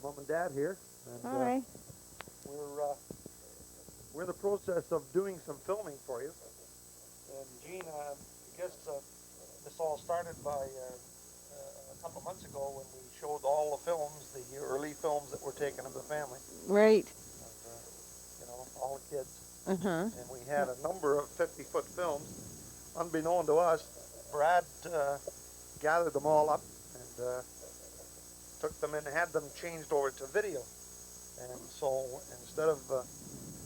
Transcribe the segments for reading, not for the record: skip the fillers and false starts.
Mom and Dad here, and Hi. we're in the process of doing some filming for you. And Jean, I guess this all started by a couple months ago when we showed all the films, the early films that were taken of the family, Right. and, all the kids. Uh-huh. And we had a number of 50-foot films. Unbeknown to us, Brad gathered them all up and took them and had them changed over to video. And so instead of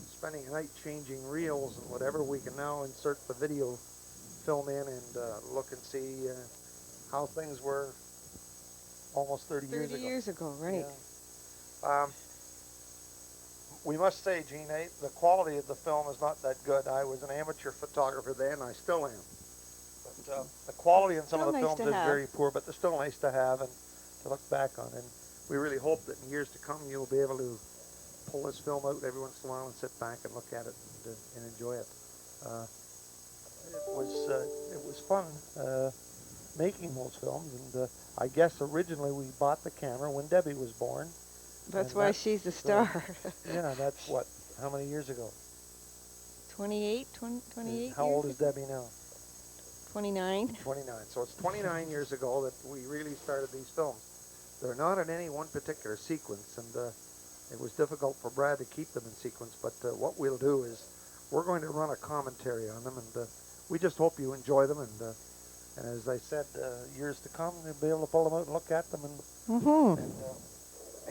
spending a night changing reels and whatever, we can now insert the video film in and look and see how things were almost 30 years ago. 30 years ago, right. Yeah. We must say, Jean, the quality of the film is not that good. I was an amateur photographer then, I still am. But the quality in some of the Still nice films to is have. very poor, but they're still nice to have and to look back on. And we really hope that in years to come you'll be able to pull this film out every once in a while and sit back and look at it and enjoy it. It was fun making those films, and I guess originally we bought the camera when Debbie was born. That's And why she's the star. Yeah, that's what, how many years ago? 28, 28 How years old is ago? Debbie now? 29. 29. So it's 29 years ago that we really started these films. They're not in any one particular sequence, and it was difficult for Brad to keep them in sequence, but what we'll do is we're going to run a commentary on them, and we just hope you enjoy them, and as I said, years to come, you'll be able to pull them out and look at them and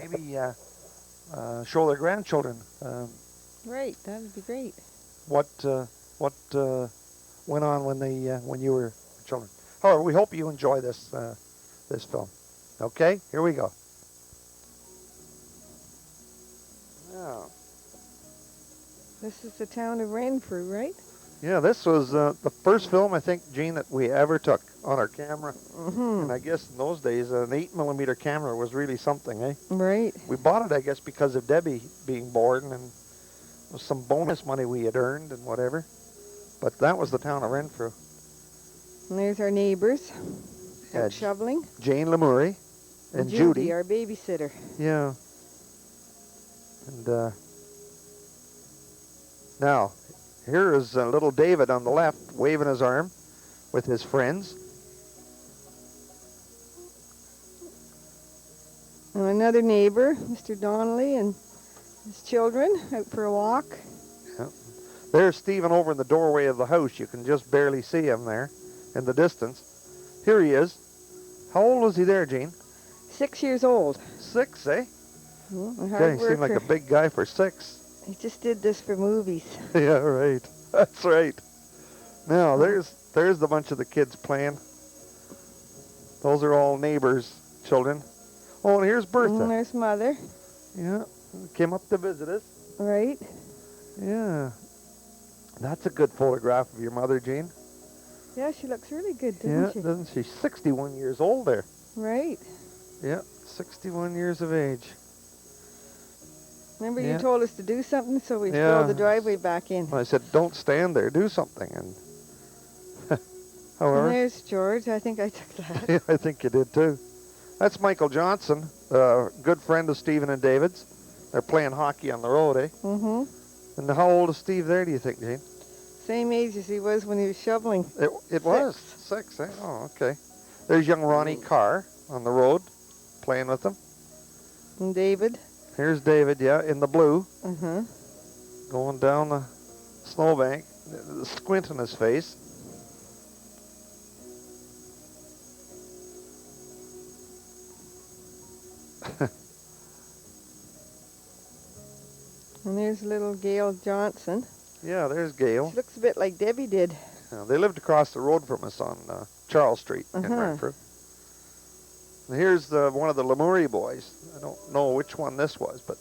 maybe show their grandchildren Right, that would be great. what went on when you were children. However, we hope you enjoy this this film. Okay, here we go. Now, This is the town of Renfrew, right? yeah, this was the first film I think, Jean, that we ever took on our camera. Mm-hmm. And I guess in those days, an 8mm camera was really something, eh? Right. We bought it, I guess, because of Debbie being born and some bonus money we had earned and whatever. But that was the town of Renfrew. And there's our neighbors Yeah, out shoveling. Jane Lemuri and Judy. our babysitter. Yeah. And now, here is little David on the left waving his arm with his friends. And another neighbor, Mr. Donnelly, and his children out for a walk. Yeah. There's Stephen over in the doorway of the house. You can just barely see him there in the distance. Here he is. How old was he there, Jean? 6 years old. 6, eh? Well, a Yeah, hard he seemed like worker. a big guy for 6. He just did this for movies. Yeah, right. That's right. Now, there's the bunch of the kids playing. Those are all neighbors' children. Oh, and here's Bertha. And there's Mother. Yeah, came up to visit us. Right. Yeah. That's a good photograph of your mother, Jean. Yeah, she looks really good, Yeah, doesn't she? doesn't she? 61 years old there. Right. Yeah, 61 years of age. Remember Yeah. you told us to do something, so we Yeah. filled the driveway back in. I said, don't stand there, do something. And And however, there's George. I think I took that. yeah, I think you did too. That's Michael Johnson, good friend of Stephen and David's. They're playing hockey on the road, eh? Mm-hmm. And how old is Steve there, do you think, Jean? Same age as he was when he was shoveling. It was 6, eh? Oh, okay. There's young Ronnie Carr on the road playing with them. And David. Here's David, yeah, in the blue, Uh-huh. going down the snowbank, the squint in his face. And there's little Gail Johnson. Yeah, there's Gail. She looks a bit like Debbie did. They lived across the road from us on Charles Street in Uh-huh. Renfrew. And here's one of the Lemuri boys. I don't know which one this was, but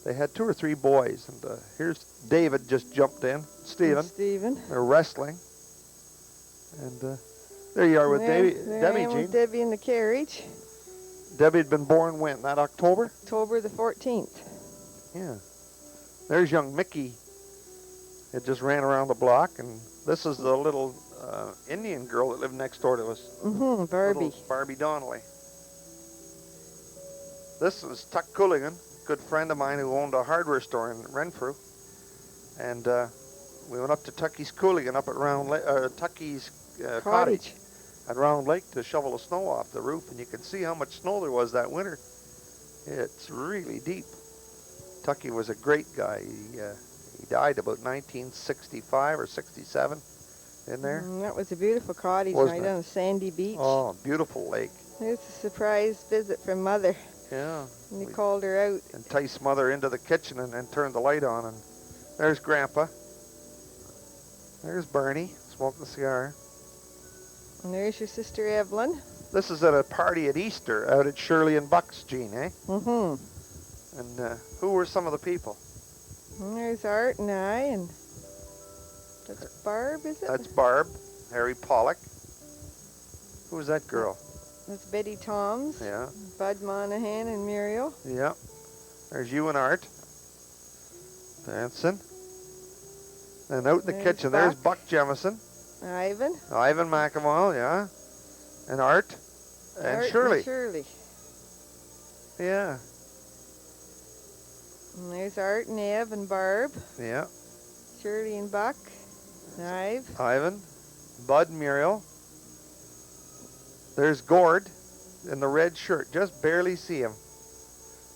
they had 2 or 3 boys. And here's David just jumped in. Stephen. And Stephen. They're wrestling. And there you are with There I Debbie, am Jean. with Debbie in the carriage. Debbie had been born when? That October? October the 14th. Yeah. There's young Mickey. It just ran around the block. And this is the little Indian girl that lived next door to us. Mm-hmm. Barbie. Little Barbie Donnelly. This was Tuck Cooligan, good friend of mine who owned a hardware store in Renfrew. And we went up to Tucky's Cooligan up at Tucky's cottage at Round Lake to shovel the snow off the roof. And you can see how much snow there was that winter. It's really deep. Tucky was a great guy. He died about 1965 or 67 in there. That was a beautiful cottage Wasn't right it? on a sandy beach. Oh, beautiful lake. There's a surprise visit from Mother. Yeah. And they called her out. Enticed Mother into the kitchen and turned the light on. And there's Grandpa. There's Bernie smoking a cigar. And there's your sister Evelyn. This is at a party at Easter out at Shirley and Buck's, Jean, eh? Mm-hmm. And who were some of the people? And there's Art and I, and that's Barb, is it? That's Barb, Harry Pollock. Who was that girl? That's Betty Toms. Yeah. Bud Monahan and Muriel. Yeah. There's you and Art. Dancing. And out in the There's kitchen, there's Buck. Buck Jemison. Ivan. Ivan McEvoy, yeah. And Art. And Art Shirley. And Shirley. Yeah. And there's Art and Ev and Barb. Yeah. Shirley and Buck. Ive. Ivan. Bud and Muriel. There's Gord in the red shirt. Just barely see him.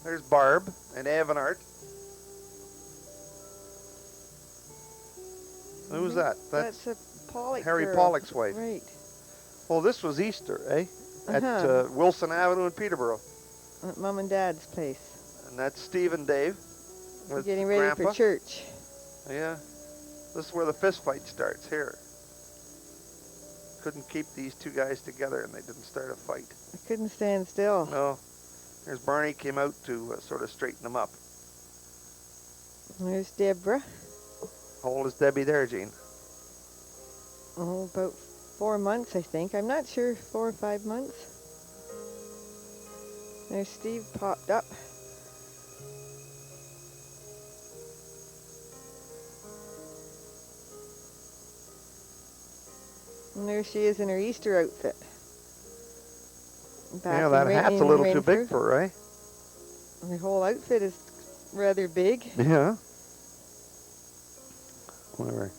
There's Barb and Ev and Art. Who's that? That's a Pollock Harry girl. Pollock's wife. Right. Well, this was Easter, eh? At Uh-huh. Wilson Avenue in Peterborough. At Mom and Dad's place. And that's Steve and Dave with Getting ready Grandpa. for church. Yeah. This is where the fist fight starts, here. Couldn't keep these two guys together and they didn't start a fight. I couldn't stand still. No. There's Barney came out to sort of straighten them up. And there's Deborah. How old is Debbie there, Jean? Oh, about 4 months, I think. I'm not sure, 4 or 5 months. There's Steve popped up. And there she is in her Easter outfit. Back Yeah, that in hat's a in little too Renfrew. big for her, eh? And the whole outfit is rather big. Yeah. Whatever.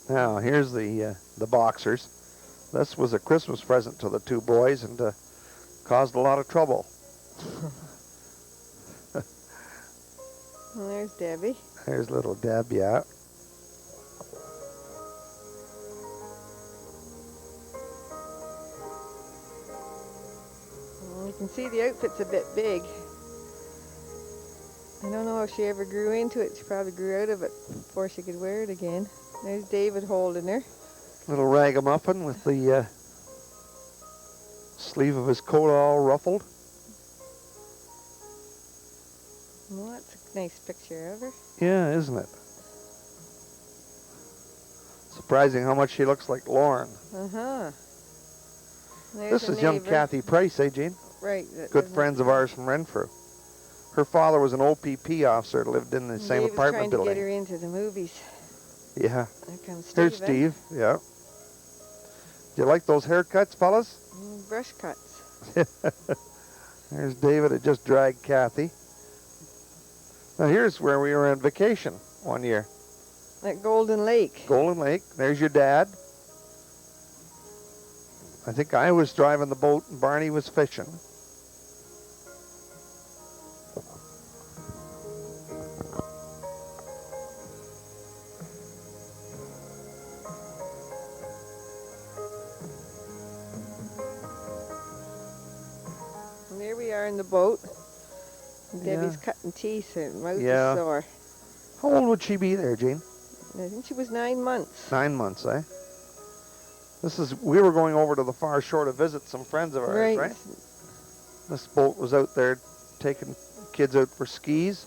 Now, here's the boxers. This was a Christmas present to the two boys and caused a lot of trouble. And there's Debbie. There's little Deb, yeah. You can see the outfit's a bit big. I don't know if she ever grew into it. She probably grew out of it before she could wear it again. There's David holding her. Little ragamuffin with the sleeve of his coat all ruffled. Well, that's a nice picture of her. Yeah, isn't it? Surprising how much she looks like Lauren. Uh-huh. This is young Kathy Price, eh, Jean? Right. Good friends of ours from Renfrew. Her father was an OPP officer that lived in the same Dave apartment was trying to building. get her into the movies. Yeah. There comes Steve. Here's Steve, yeah. Do you like those haircuts, fellas? Brush cuts. There's David that just dragged Kathy. Now here's where we were on vacation one year. At Golden Lake. Golden Lake. There's your dad. I think I was driving the boat and Barney was fishing. And there we are in the boat. And Debbie's Yeah. cutting teeth. Her mouth Yeah. is sore. How old would she be there, Jean? I think she was 9 months. 9 months, eh? We were going over to the far shore to visit some friends of ours, right? This boat was out there taking kids out for skis.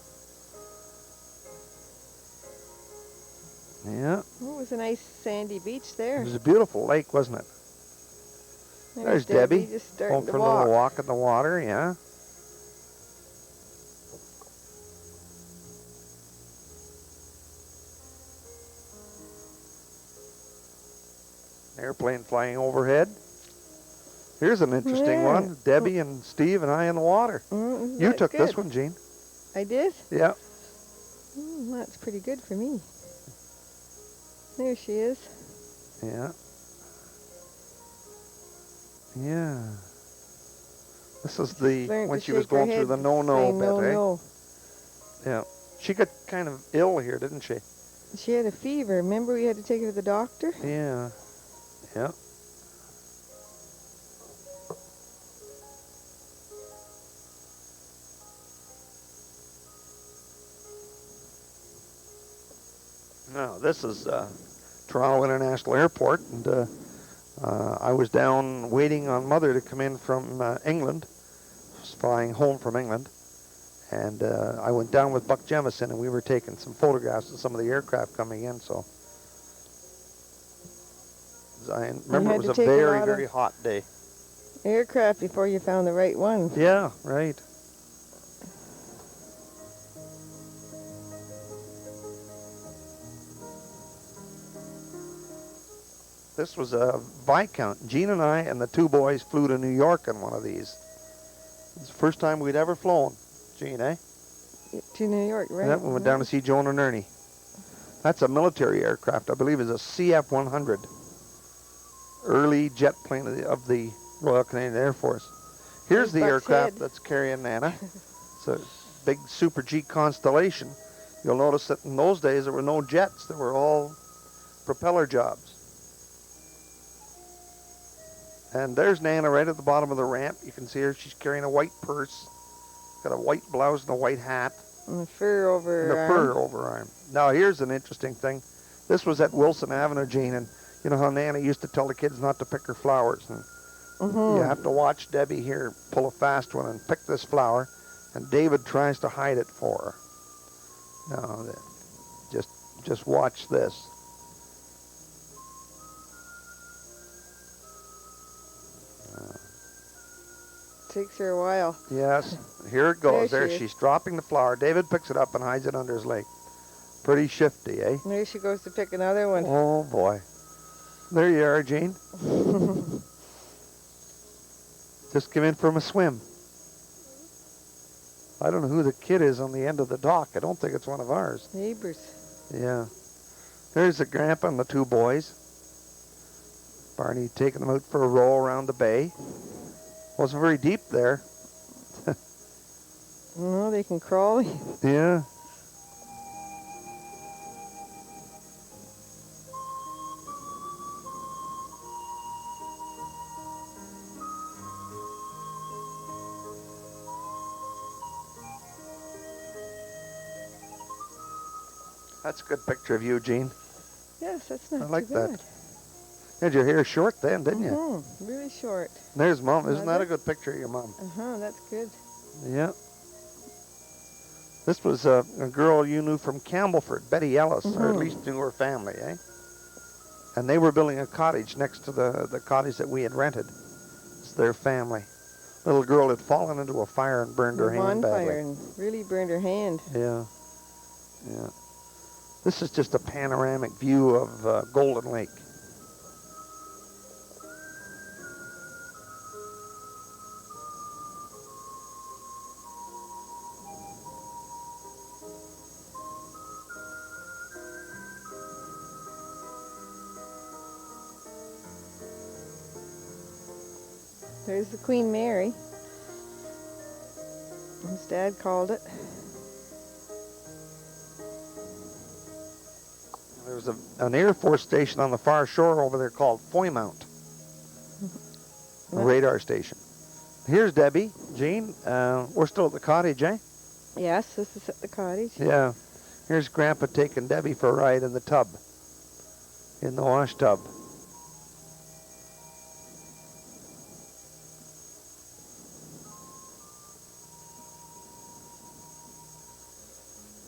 Yeah, Oh, it was a nice sandy beach it there. was a beautiful lake, wasn't it? There's Debbie, just going starting for to a walk. little walk in the water, yeah. Airplane flying overhead. Here's an interesting Yeah. one. Debbie and Steve and I in the water. You That's took this good. one, Jean. I did? Yeah. That's pretty good for me. There she is. Yeah. Yeah. This is the Learned when to she was shake her going through head the to no-no say bit, no, eh? no. Yeah. She got kind of ill here, didn't she? She had a fever. Remember we had to take her to the doctor? Yeah. Yeah. Now, this is Toronto International Airport, and I was down waiting on Mother to come in from England, flying home from England, and I went down with Buck Jemison, and we were taking some photographs of some of the aircraft coming in, so I remember it had was to a take a very, lot very of- hot day. Aircraft before you found the right one. Yeah, right. This was a Viscount. Gene and I and the two boys flew to New York on one of these. It's the first time we'd ever flown. Gene, eh? To New York, right? Yeah, we went down to see Joan and Ernie. That's a military aircraft. I believe it's a CF-100. Early jet plane of the Royal Canadian Air Force. Here's There's the Buck's aircraft head. that's carrying Nana. It's a big Super G Constellation. You'll notice that in those days there were no jets. They were all propeller jobs. And there's Nana right at the bottom of the ramp. You can see her. She's carrying a white purse, got a white blouse and a white hat, And the fur over and her a arm. fur overarm. Now here's an interesting thing. This was at Wilson Avenue, Gene, and you know how Nana used to tell the kids not to pick her flowers. And you have to watch Debbie here pull a fast one and pick this flower, and David tries to hide it for her. Now, just watch this. Takes her a while. Yes, here it goes. There There, she is. she's dropping the flower. David picks it up and hides it under his leg. Pretty shifty, eh? There she goes to pick another one. Oh, boy. There you are, Jean. Just came in from a swim. I don't know who the kid is on the end of the dock. I don't think it's one of ours. Neighbors. Yeah. There's the grandpa and the two boys. Barney taking them out for a roll around the bay. Wasn't very deep there. No, they can crawl. Yeah. That's a good picture of you, Jean. Yes, that's not I like too that. bad. Had your hair short then, didn't you? Mhm, really short. There's Mom. Isn't that a Mother? good picture of your mom? That's good. Yeah. This was a girl you knew from Campbellford, Betty Ellis, or at least knew her family, eh? And they were building a cottage next to the cottage that we had rented. It's their family. Little girl had fallen into a fire and burned her hand Bonfire badly. and really burned her hand. Yeah. Yeah. This is just a panoramic view of Golden Lake. There's the Queen Mary. His dad called it. There's an Air Force station on the far shore over there called Foymount, a radar station. Here's Debbie, Jean. We're still at the cottage, eh? Yes, this is at the cottage. Yeah. Here's Grandpa taking Debbie for a ride in the tub, in the wash tub.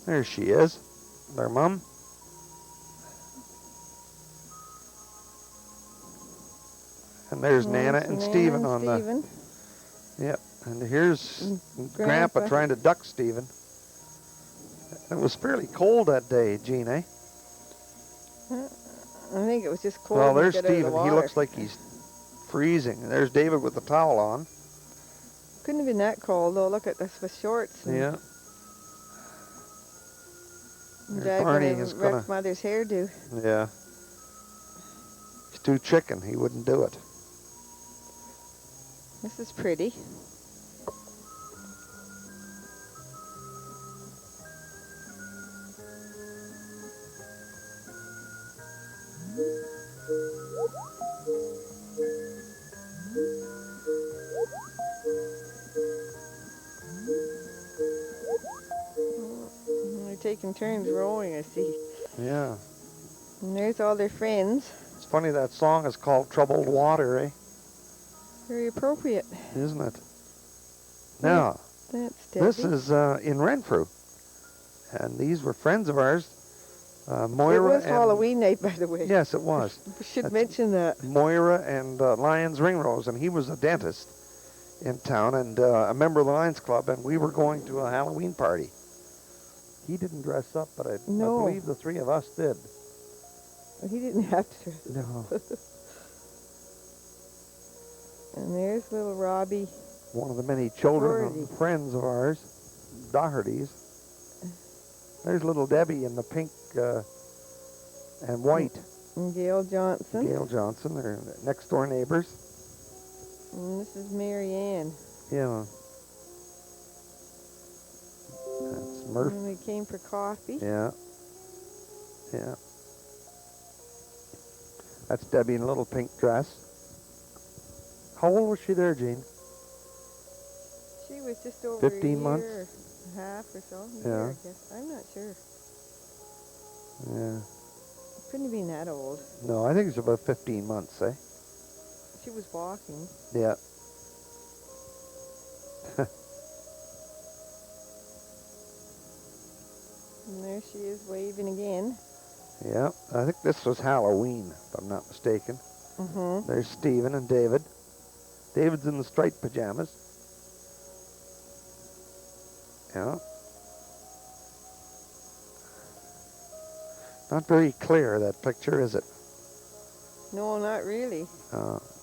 There she is, their mom. And there's Nana and Stephen on the. Yep. And here's Grandpa trying to duck Stephen. It was fairly cold that day, Jean, eh? I think it was just cold. Well, when you there's get out of the Stephen. He water. looks like he's freezing. There's David with the towel on. Couldn't have been that cold though. Look at this with shorts. And Yeah. and There's Dad Barney gonna is wreck gonna. Mother's hairdo. Yeah. He's too chicken. He wouldn't do it. This is pretty. They're taking turns rowing, I see. Yeah. And there's all their friends. It's funny that song is called Troubled Water, eh? Very appropriate. Isn't it? Now, That's Debbie. this is in Renfrew. And these were friends of ours. It Moira was and... Halloween night, by the way. Yes, it was. We should That's- mention that. Moira and Lions Ringrose, and he was a dentist in town and a member of the Lions Club, and we were going to a Halloween party. He didn't dress up, but I No. believe the three of us did. He didn't have to. No. And there's little Robbie. One of the many children Doherty. of friends of ours, Doherty's. There's little Debbie in the pink and white. And Gail Johnson. Gail Johnson, they're next door neighbors. And this is Mary Ann. Yeah. That's Murph. And we came for coffee. Yeah. Yeah. That's Debbie in a little pink dress. How old was she there, Jean? She was just over 15 a year months? or a half or so. A Yeah. year, I guess. I'm not sure. Yeah. Couldn't have been that old. No, I think it's about 15 months, eh? She was walking. Yeah. And there she is waving again. Yeah. I think this was Halloween, if I'm not mistaken. Mm-hmm. There's Stephen and David. David's in the striped pajamas. Yeah. Not very clear, that picture, is it? No, not really.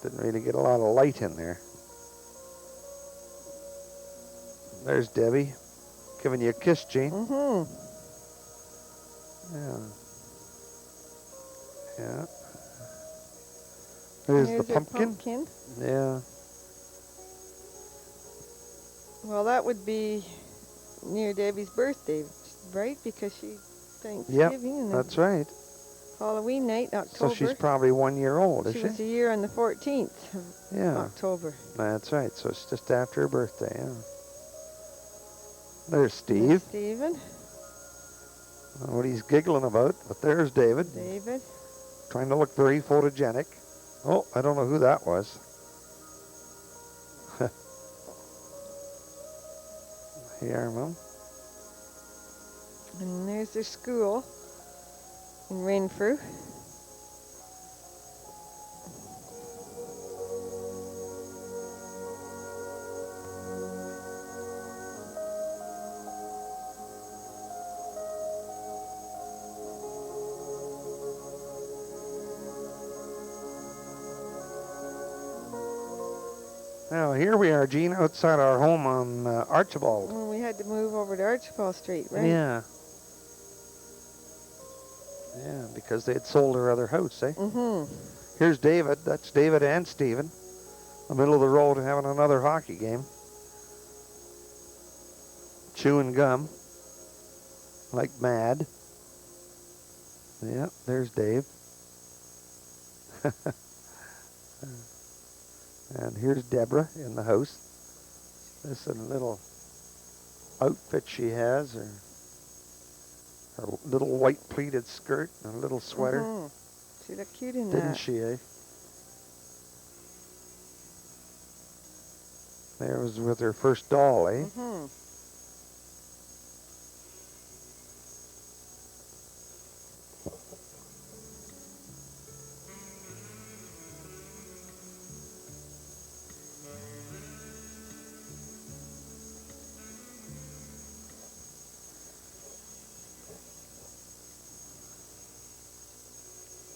Didn't really get a lot of light in there. There's Debbie giving you a kiss, Jean. Mm-hmm. Yeah. Yeah. There's the her pumpkin. Yeah. Well, that would be near Debbie's birthday, right? Because she's Yep, Thanksgiving and that's right. Halloween night, October. So she's probably 1 year old, is She she? was a year on the 14th of Yeah. October. That's right. So it's just after her birthday, yeah. There's There's Steve. Stephen, I don't know what he's giggling about, but there's David. David. Trying to look very photogenic. Oh, I don't know who that was. Here, Mom. And there's their school in Renfrew. Now, here we are, Gene, outside our home on Archibald. Well, we had to move over to Archibald Street, right? Yeah. Yeah, because they had sold their other house, eh? Mm-hmm. Here's David. That's David and Stephen. In the middle of the road having another hockey game. Chewing gum. Like mad. Yeah, there's Dave. And here's Deborah in the house. This is a little outfit she has, her little white pleated skirt and a little sweater. Mm-hmm. She looked cute in Didn't that. she, eh? There was with her first doll, eh? Mm-hmm.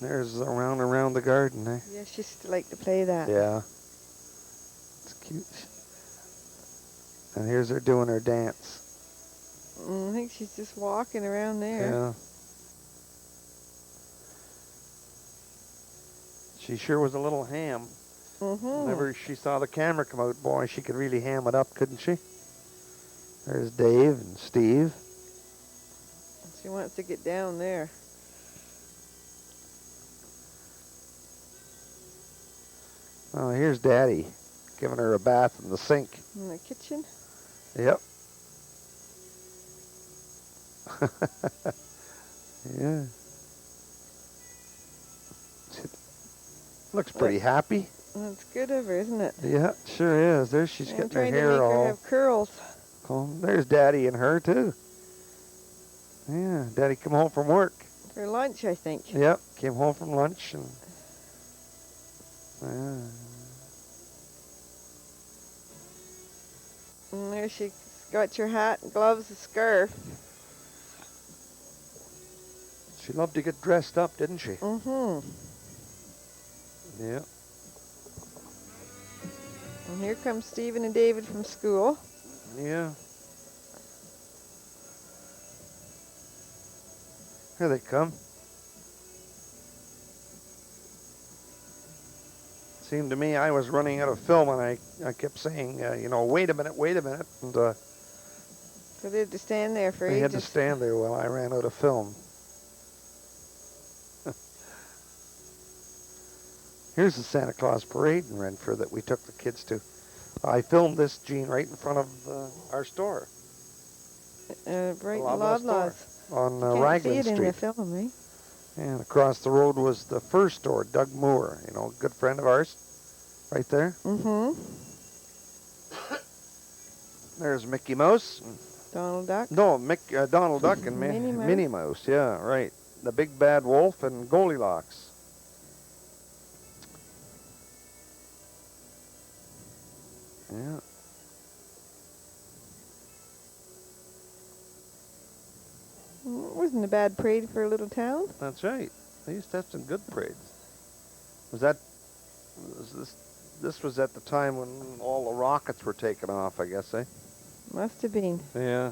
There's around the garden, eh? Yeah, she used to like to play that. Yeah. It's cute. And here's her doing her dance. I think she's just walking around there. Yeah. She sure was a little ham. Whenever she saw the camera come out, boy, she could really ham it up, couldn't she? There's Dave and Steve. She wants to get down there. Oh, here's Daddy giving her a bath in the sink. In the kitchen? Yep. Yeah. Looks pretty happy. That's good of her, isn't it? Yeah, sure is. There she's I'm getting her trying to hair make her all. have curls. Oh, there's Daddy and her too. Yeah, Daddy come home from work. For lunch, I think. Yep, came home from lunch and. Yeah. And there she's got your hat, gloves, a scarf. She loved to get dressed up, didn't she? Yeah. And here comes Stephen and David from school. Yeah. Here they come. Seemed to me I was running out of film, and I kept saying, you know, wait a minute. And So they had to stand there for they ages. had to stand there while I ran out of film. Here's the Santa Claus parade in Renfrew that we took the kids to. I filmed this, Gene, right in front of our store. Right in Loblaw Loblaws. On You can't Raglan see it Street. in the film, eh? And across the road was the first store, Doug Moore, you know, a good friend of ours, right there. There's Mickey Mouse. Donald Duck. No, Donald Duck and Minnie Mouse. Yeah, right. The Big Bad Wolf and Goldilocks. Yeah. It wasn't a bad parade for a little town. That's right. They used to have some good parades. This was at the time when all the rockets were taken off, I guess, eh? Must have been. Yeah.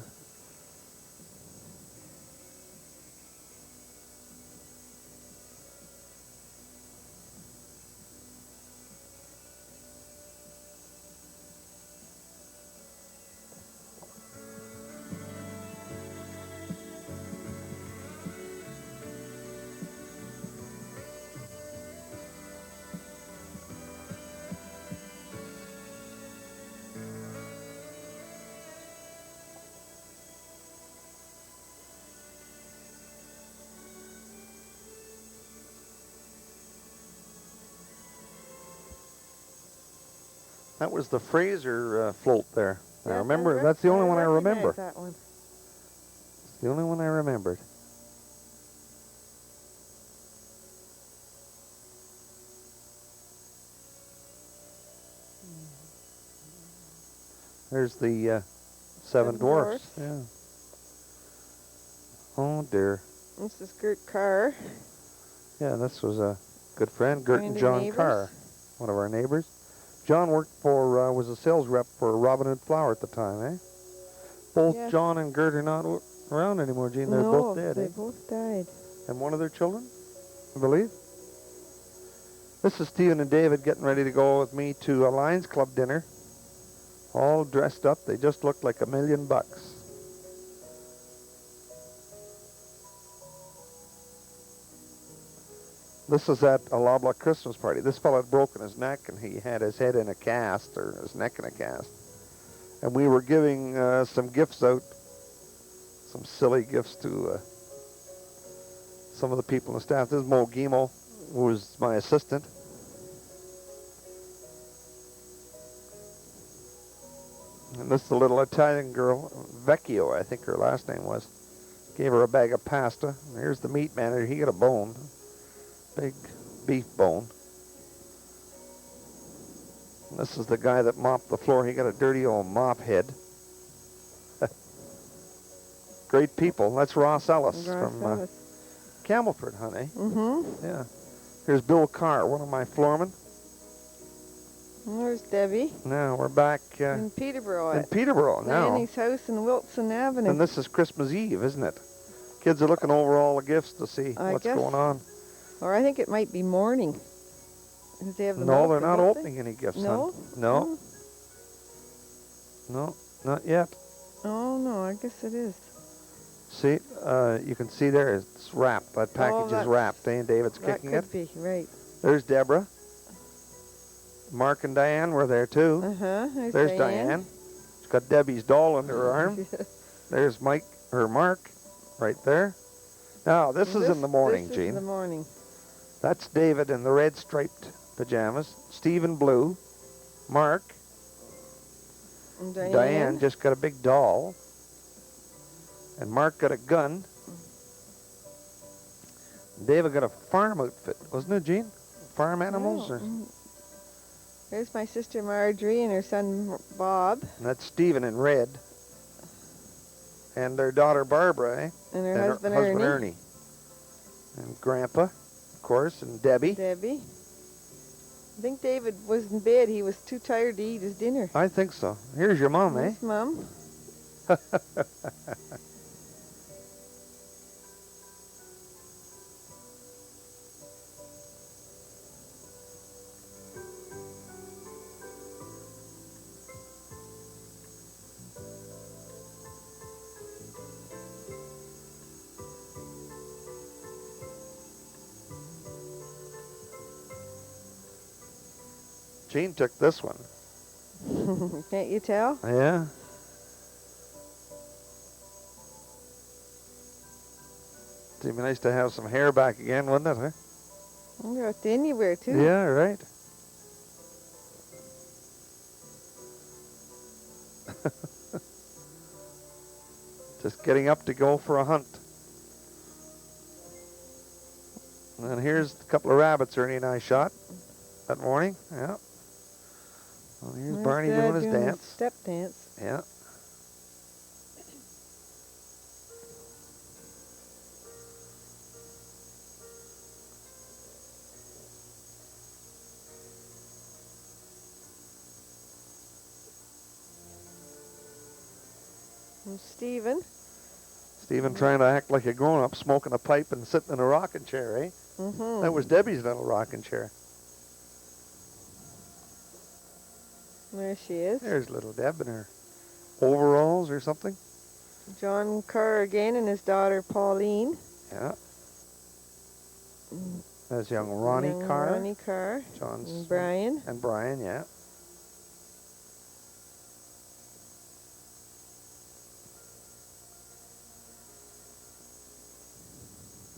That was the Fraser float there. I remember. That's the only one I remember. That one. It's the only one I remembered. There's the Seven Dwarfs. Yeah. Oh dear. This is Gert Carr. Yeah, this was a good friend, Gert and Kind of John neighbors. Carr, one of our neighbors. John worked for, was a sales rep for Robin Hood Flour at the time, eh? Both Yes. John and Gert are not around anymore, Gene. They're No, both dead, they eh? both died. And one of their children, I believe. This is Stephen and David getting ready to go with me to a Lions Club dinner. All dressed up. They just looked like $1 million. This is at a Loblaw Christmas party. This fellow had broken his neck, and he had his head in a cast, or his neck in a cast. And we were giving some gifts out, some silly gifts to some of the people in the staff. This is Mo Gimo, who was my assistant. And this is the little Italian girl, Vecchio, I think her last name was. Gave her a bag of pasta. And here's the meat manager. He got a bone. Big beef bone. And this is the guy that mopped the floor. He got a dirty old mop head. Great people. That's Ross Ellis from Camelford, honey. Mm-hmm. Yeah. Here's Bill Carr, one of my floormen. And there's Debbie Now we're back in Peterborough in at Peterborough now. Lanny's house in Wilson Avenue. And this is Christmas Eve, isn't it? Kids are looking over all the gifts to see I what's guess. going on. Or I think it might be morning. 'Cause they have them No, they're open, not don't they? opening any gifts, No? hon. No. No, not yet. Oh, no, I guess it is. See, you can see there it's wrapped. That package is that's- wrapped, and David's That kicking could it. be, right. There's Deborah. Mark and Diane were there too. Uh-huh. There's Diane. She's got Debbie's doll under her arm. There's Mike or Mark right there. Now, this is in the morning, This is Gene. in the morning. That's David in the red striped pajamas. Steve in blue. Mark. And Diane just got a big doll. And Mark got a gun. David got a farm outfit, wasn't it, Gene? Farm animals? Oh, Or, There's my sister Marjorie and her son Bob and that's Stephen in red. And their daughter Barbara, eh? and her And husband, her husband Ernie. Ernie. And Grandpa, of course, and Debbie. Debbie. I think David was in bed. He was too tired to eat his dinner. I think so. Here's your mom, eh? Yes, Mom. Gene took this one. Can't you tell? Yeah. It'd be nice to have some hair back again, wouldn't it, huh? You go to anywhere, too. Yeah, right. Just getting up to go for a hunt. And here's a couple of rabbits Ernie and I shot that morning. Yeah. Well, here's There's Barney Dad doing his dance. Step dance. Yeah. And Stephen. Stephen trying to act like a grown-up, smoking a pipe and sitting in a rocking chair, eh? Mm-hmm. That was Debbie's little rocking chair. There she is. There's little Deb in her overalls or something. John Kerr again and his daughter Pauline. Yeah. There's young Ronnie Young Carr. Ronnie Carr. John's And Brian. And Brian, yeah.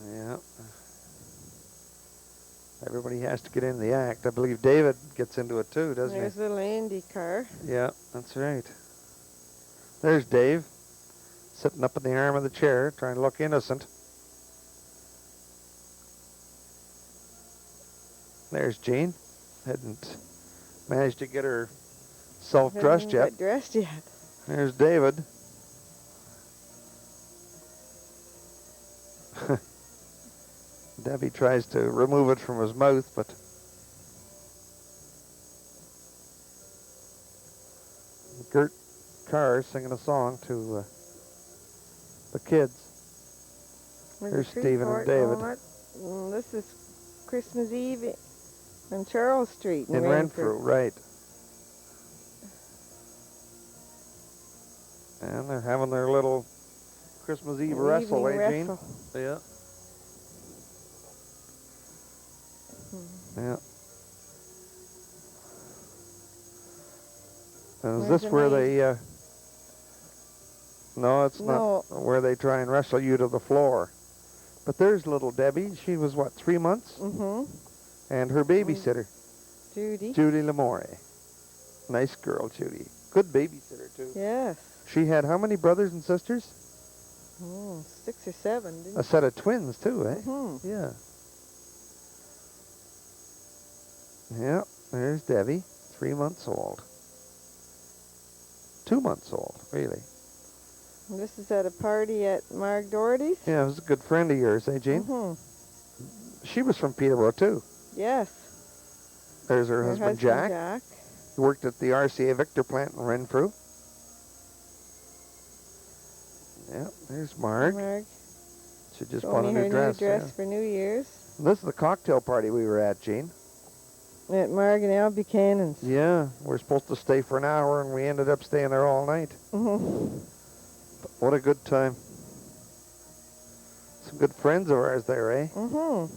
Yeah. Everybody has to get in the act. I believe David gets into it too, doesn't There's little Andy Carr. he? Yeah, that's right. There's Dave, sitting up in the arm of the chair, trying to look innocent. There's Jean. Hadn't managed to get herself dressed Hasn't yet. got dressed yet. There's David. Debbie tries to remove it from his mouth, but Gert Carr singing a song to the kids. Here's Stephen and David. This is Christmas Eve on Charles Street in In Renfrew, right. And they're having their little Christmas Eve wrestle, eh, Jean? wrestle. Yeah. Yeah. And is Where's this the where maid? they, no, it's No. not where they try and wrestle you to the floor. But there's little Debbie. She was, what, 3 months? Mm-hmm. And her babysitter, Judy. Judy Lamore. Nice girl, Judy. Good babysitter, too. Yes. She had how many brothers and sisters? Oh, 6 or 7, didn't A set of twins, too, eh? Mm-hmm. Yeah. Yeah, there's Debbie, 3 months old. 2 months old, really. This is at a party at Mark Doherty's. Yeah, it was a good friend of yours, eh, Jean? Mm-hmm. She was from Peterborough, too. Yes. There's her husband, Jack. He worked at the RCA Victor plant in Renfrew. Yeah, there's Marg. She just bought a new dress. New dress for New Year's. This is the cocktail party we were at, Jean. At Marg and Al Buchanan's. Yeah, we're supposed to stay for an hour, and we ended up staying there all night. Mm-hmm. What a good time. Some good friends of ours there, eh? Mm-hmm.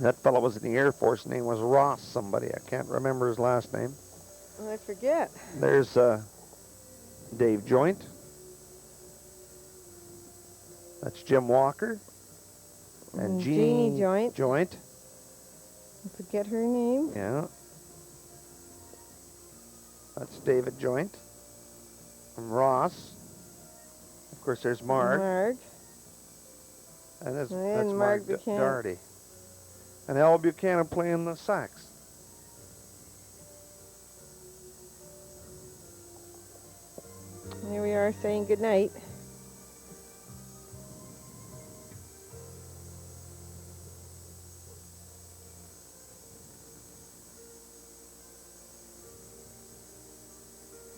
That fellow was in the Air Force. Name was Ross somebody. I can't remember his last name. I forget. There's Dave Joint. That's Jim Walker. And Jeannie Joint. Joint. I forget her name. Yeah. That's David Joint. And Ross. Of course, there's Marg. And that's Marg Doherty. And Al Buchanan playing the sax. Here we are saying goodnight.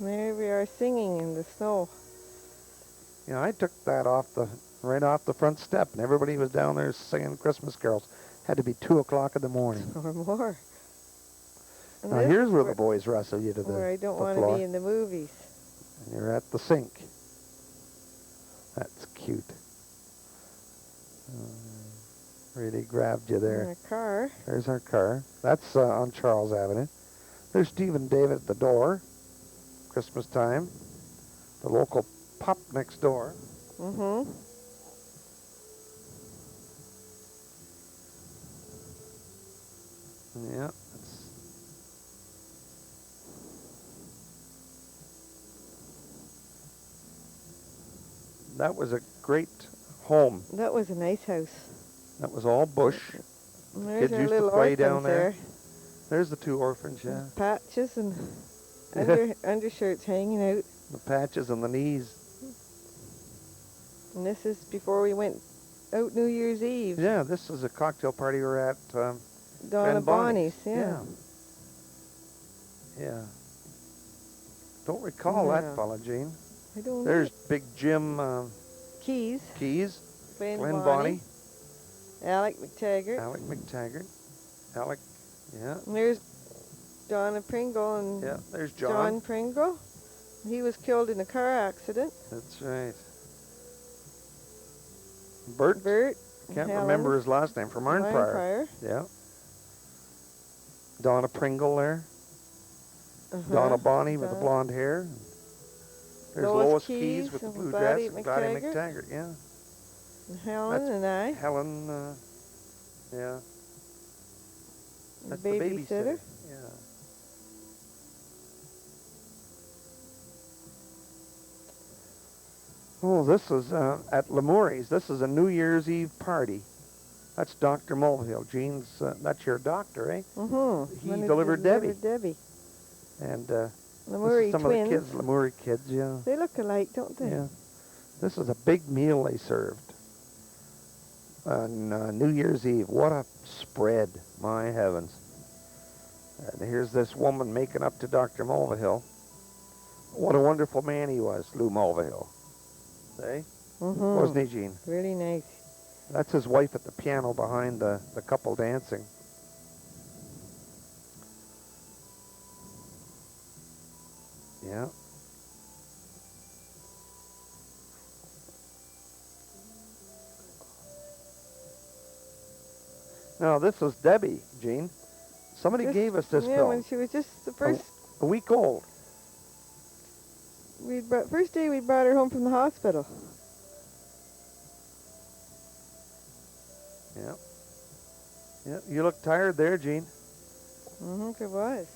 There we are singing in the snow. Yeah, I took that right off the front step, and everybody was down there singing Christmas carols. Had to be 2 o'clock in the morning. Or more. Now here's where the boys wrestle you to the where I don't want floor. to be in the movies. And you're at the sink. That's cute. Really grabbed you there. In our car. There's our car. That's on Charles Avenue. There's Steve and David at the door. Christmas time. The local pub next door. Mm-hmm. Yeah. That was a great home. That was a nice house. That was all bush. And there's Kids our used little to play orphans down there. There's the 2 orphans, yeah. Patches and undershirts hanging out. The patches on the knees. And this is before we went out New Year's Eve. Yeah, this is a cocktail party we were at Donna Bonnie's, yeah. Yeah. Don't recall that fella, Jean. I don't There's Big Jim Keys. Glenn Bonnie. Alec McTaggart. Alec, yeah. And there's Donna Pringle and there's John Pringle. He was killed in a car accident. That's right. Bert. Can't remember his last name. From Arnprior. Yeah. Donna Pringle there. Donna Bonnie with the blonde hair. There's Lois Keys with the blue dress. And Gladys McTaggart, yeah. And Helen and I. Helen, yeah. That's the babysitter. Yeah. Oh, this is at Lemuri's. This is a New Year's Eve party. That's Dr. Mulvihill. Jean's, that's your doctor, eh? Mm-hmm. He delivered Debbie. And Lemuri some twins. of the kids, Lemuri kids, yeah. They look alike, don't they? Yeah. This is a big meal they served on New Year's Eve. What a spread, my heavens. And here's this woman making up to Dr. Mulvihill. What a wonderful man he was, Lou Mulvihill. Eh? Mm-hmm. Wasn't he, Jean? Really nice. That's his wife at the piano behind the couple dancing. Yeah. Now, this was Debbie, Jean. Somebody gave us this film. Yeah, when she was just the first... A week old. First day we brought her home from the hospital. Yeah. Yeah, you look tired there, Jean. Mm-hmm, it was.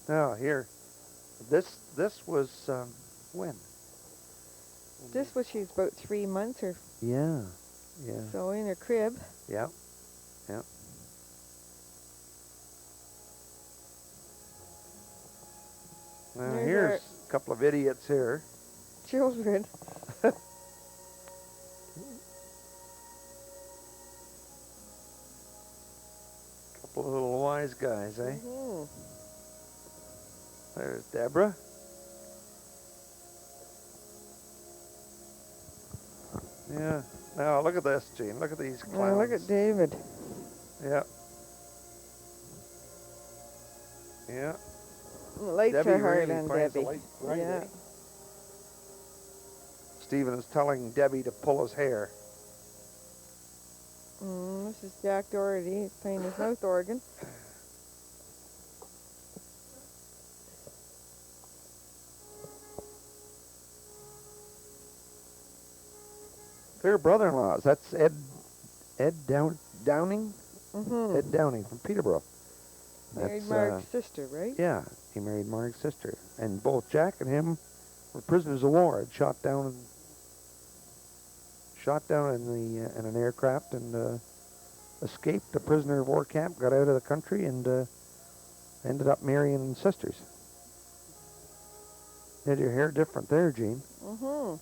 Now, here. This was, when? This was, she's about 3 months or... Yeah, yeah. So in her crib. Yeah, yeah. Now, here's a couple of idiots here. Children. Couple of little wise guys, eh? Mm-hmm. There's Deborah. Yeah. Now look at this, Gene. Look at these clowns. Oh, look at David. Yeah. Yeah. The lights Debbie are hard really on finds the Debbie. light bright, Yeah. eh? Stephen is telling Debbie to pull his hair. This is Jack Doherty. He's playing his mouth organ. They're brother-in-laws. That's Ed Downing? Mm-hmm. Ed Downing from Peterborough. Married That's, Mark's sister, right? Yeah, he married Mark's sister. And both Jack and him were prisoners of war. Had shot down in an aircraft and escaped a prisoner of war camp, got out of the country, and ended up marrying sisters. Had your hair different there, Gene. Mm-hmm.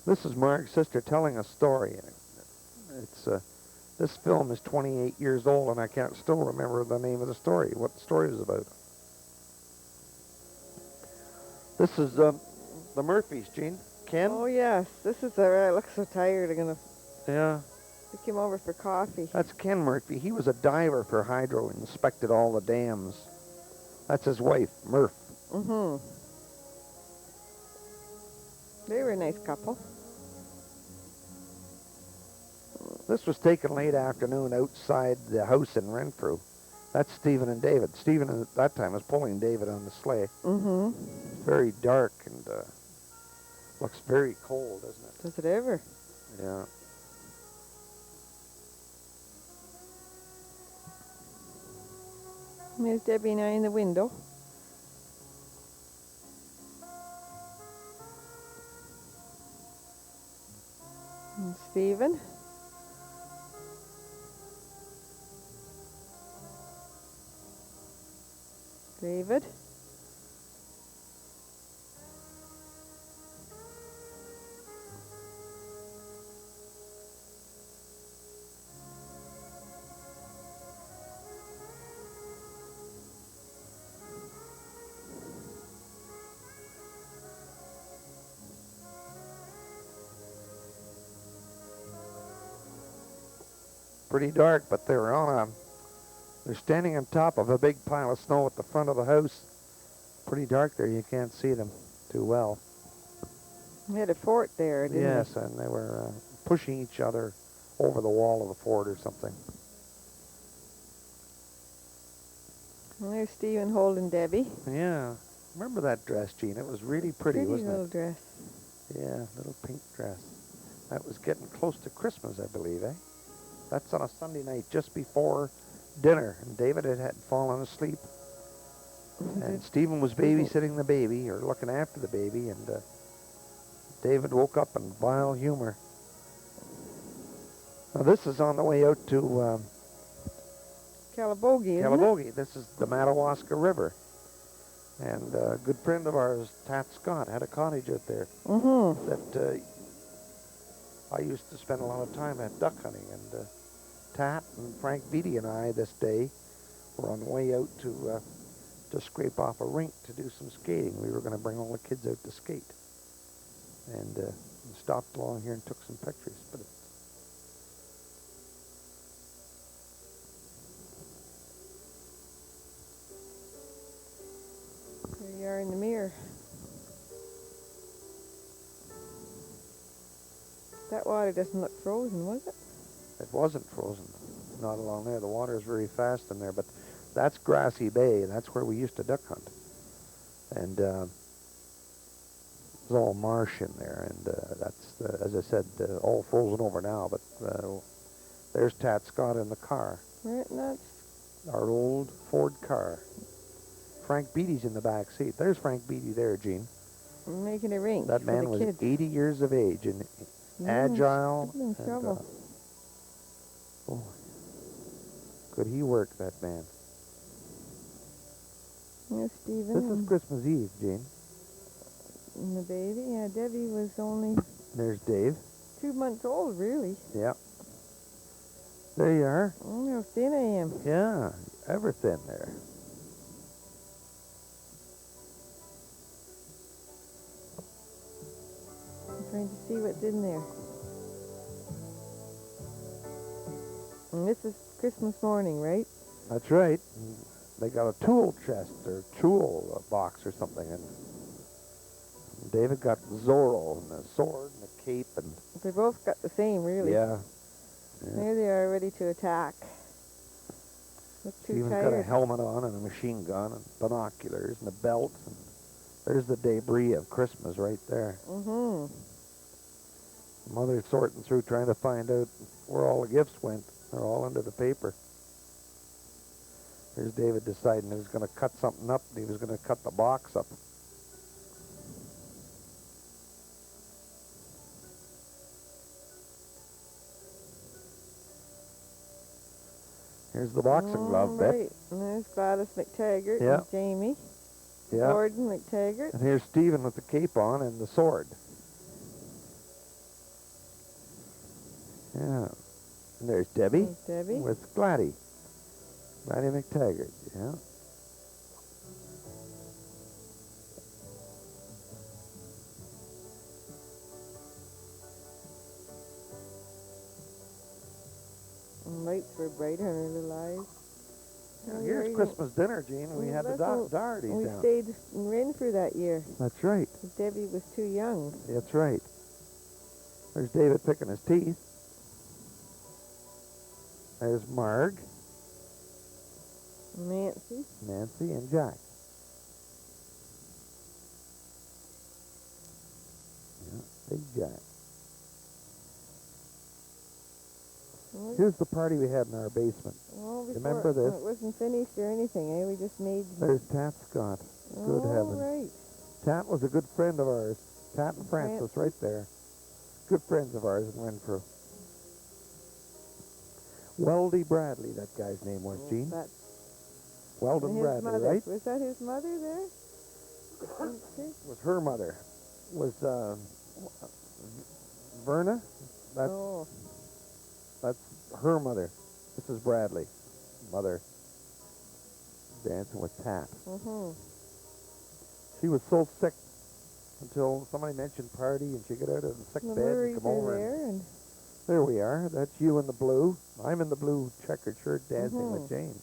This is Mark's sister telling a story. It's this film is 28 years old, and I can't still remember the name of the story, what the story was about. This is the Murphys, Gene. Ken? Oh, yes. This is I look so tired. Yeah. They came over for coffee. That's Ken Murphy. He was a diver for Hydro and inspected all the dams. That's his wife, Murph. Mm-hmm. They were a nice couple. This was taken late afternoon outside the house in Renfrew. That's Stephen and David. Stephen at that time was pulling David on the sleigh. Mm-hmm. It's very dark and looks very cold, doesn't it? Does it ever? Yeah. There's Debbie and I in the window. And Stephen. David. Pretty dark, but they're standing on top of a big pile of snow at the front of the house. Pretty dark there, you can't see them too well. We had a fort there, didn't Yes, and they were pushing each other over the wall of the fort or something. we? And there's Stephen holding Debbie. Yeah. Remember that dress, Gene? It was really pretty, wasn't little it? dress. Yeah, little pink dress. That was getting close to Christmas, I believe, eh? That's on a Sunday night just before dinner, and David had fallen asleep. And Stephen was babysitting the baby, or looking after the baby, and David woke up in vile humor. Now this is on the way out to Calabogie, isn't Calabogie. This is the Madawaska River. And a good friend of ours, Tat Scott, had a cottage out there it? Mm-hmm. that I used to spend a lot of time at duck hunting. And Tat and Frank Beatty and I this day were on the way out to scrape off a rink to do some skating. We were going to bring all the kids out to skate. And stopped along here and took some pictures. But There you are in the mirror. That water doesn't look frozen, was it? it wasn't frozen, not along there. The water is very fast in there, but that's Grassy Bay. That's where we used to duck hunt. And there's all marsh in there, and that's, as I said, all frozen over now, but there's Tat Scott in the car, Right, nuts. our old Ford car. Frank Beatty's in the back seat. There's Frank Beatty there, Gene. We're making a rink That for man the was kids. 80 years of age and agile. Give him and, trouble. oh, could he work, that man? Yes, Stephen. This is Christmas Eve, Gene. And the baby. Yeah, Debbie was only There's Dave. 2 months old, really. Yeah. There you are. Oh, how thin I am. Yeah, ever thin there. I'm trying to see what's in there. And this is Christmas morning, right? That's right. They got a tool chest or tool box or something, and David got Zorro and a sword and a cape and They both got the same, really. yeah. There they are, ready to attack. Look too Steven's got a tired. helmet on and a machine gun and binoculars and a belt. And there's the debris of Christmas right there. Mm-hmm. Mother's sorting through trying to find out where all the gifts went. They're all under the paper. Here's David deciding he was going to cut something up and he was going to cut the box up. Here's the boxing glove, Bet. Right. And there's Gladys McTaggart Yeah. and Jamie. Yeah. Gordon McTaggart. And here's Stephen with the cape on and the sword. Yeah. And there's Debbie There's Debbie. with Gladdy. Gladdy McTaggart, yeah. And lights were bright on her little eyes. Oh, Here's yeah, Christmas dinner, Gene. We had the Dohertys We down. stayed in Renfrew that year. That's right. 'Cause Debbie was too young. That's right. There's David picking his teeth. There's Marg, Nancy. Nancy, and Jack. Yeah, Big Jack. Well, Here's the party we had in our basement. before, remember this? It wasn't finished or anything, eh? We just made... There's Tat Scott. Good heavens. Right. Tat was a good friend of ours. Tat and Francis right there. Good friends of ours in Renfrew. Weldy Bradley, that guy's name was, Gene. That's Weldon his Bradley, mother. right? Was that his mother there? Okay. Was her mother. Was Verna? Oh, That's her mother. This is Bradley, mother, dancing with Tat. mm-hmm. She was so sick until somebody mentioned party, and she got out of the sick The bed and Murrays come are over. there, and There we are. That's you in the blue. I'm in the blue checkered shirt dancing with Mhm. Jane.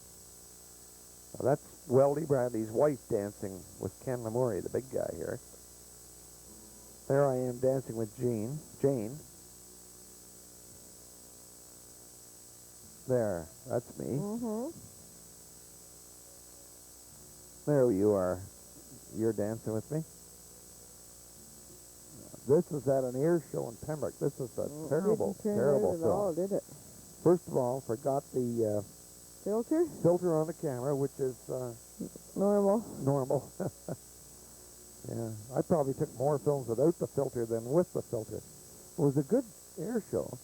Now that's Weldy Bradley's wife dancing with Ken Lamourie, the big guy here. There I am dancing with Jane. There, that's me. mm-hmm. There you are. You're dancing with me. This is at an air show in Pembroke. This is a terrible, Didn't turn terrible out at all, film. did it? First of all, forgot the Filter? filter on the camera, which is Normal. normal. Yeah, I probably took more films without the filter than with the filter. It was a good air show.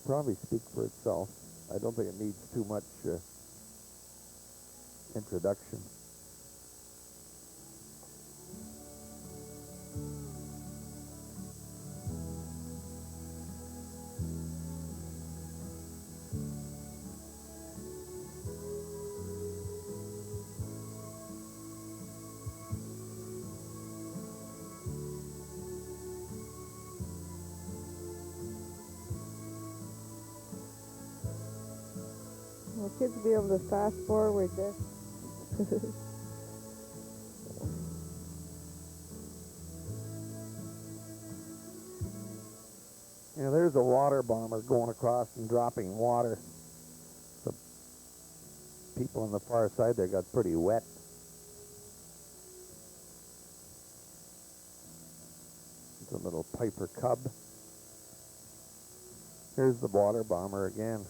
Probably speak for itself. I don't think it needs too much introduction. Well, kids will be able to fast forward this. Yeah, there's a water bomber going across and dropping water. The people on the far side there got pretty wet. It's a little Piper Cub. Here's the water bomber again.